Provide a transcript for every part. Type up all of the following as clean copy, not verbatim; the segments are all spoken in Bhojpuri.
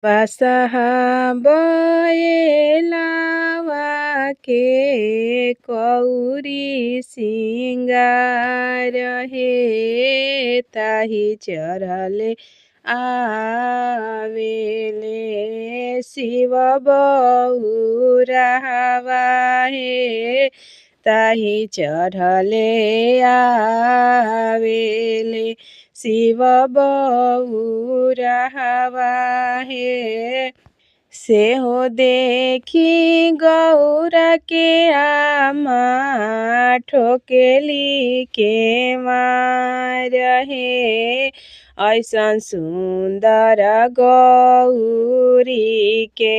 बासहा बयलावा के कौरी सिंगार हे ताहि चढ़ले आवेले शिव बउरावा हे ताहि चढ़ले आवेले शिव बउरावा हे से हो देखी गौरा के आमा ठोकेली के मार हे ऐसन सुंदर गौरी के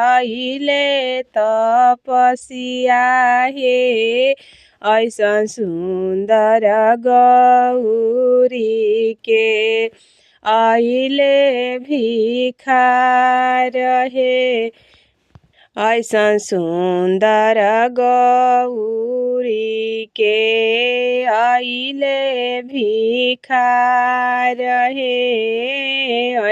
आइले तपसिया हे ऐसन सुंदर गौरी के आइले भिखार हे ऐसन सुंदर गौरी के आइले भिखार हे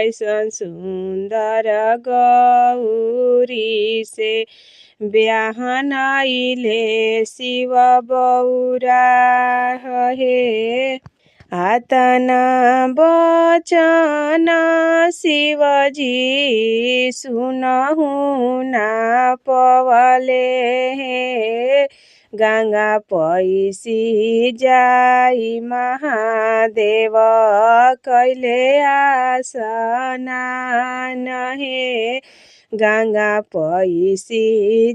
ऐसन सुंदर गौरी से ब्याहन आइले शिव बउरा हे आतना बचन शिवजी सुनहु ना पवले हे गंगा पैसी जाई महादेव कैले आसनान हे गंगा पैसी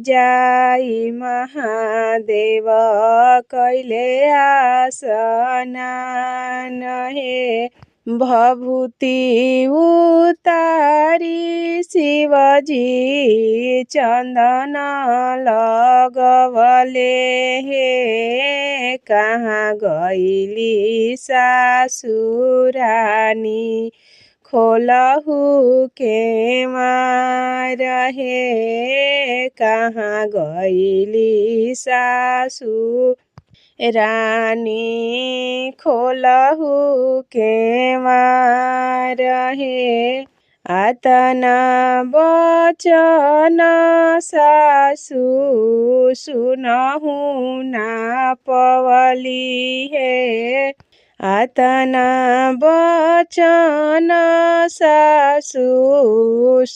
जाई महादेव कैले आसनान हे भभूति उतारी शिवजी चंदन लगवले हे कहाँ गईली सासुरानी खोलहु के मार हे कहाँ गईली सासु रानी खोलहु के मार हे आतना बचन सासु सुनहु ना पवली हे आतना बचन सासु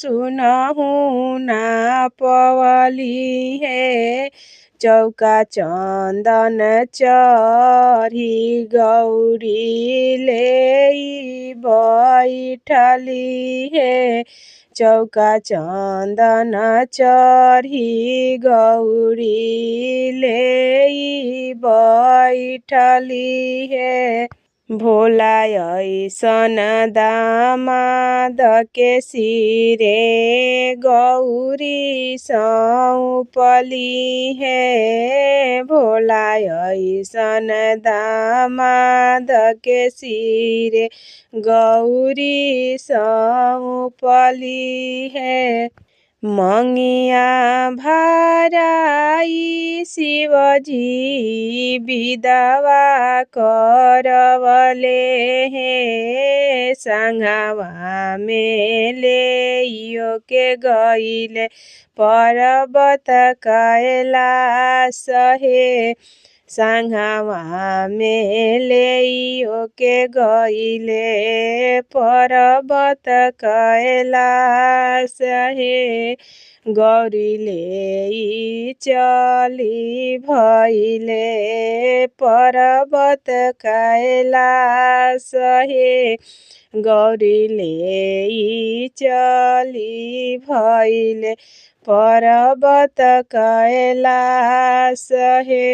सुनहु ना पवली हे चौका चंदन चढ़ी गौरी ले बैठली हे चौका चंदन चढ़ी गौरी ले बैठली हे भोला ऐसन दामाद के सिरे गौरी सौंपली हे भोला ऐसन दामाद के सिरे गौरी सौंपली हे मंगिया भराई शिवजी विधवा करवले हे संघवा में लेइयो के गईले पर्वत कैलाश हे संघवा में लेइयो के गईले पर्वत कैलाश हे गौरी ले चली भइले पर्वत कैलाश हे गौरी ले चली भइले पर्वत कैलाश हे।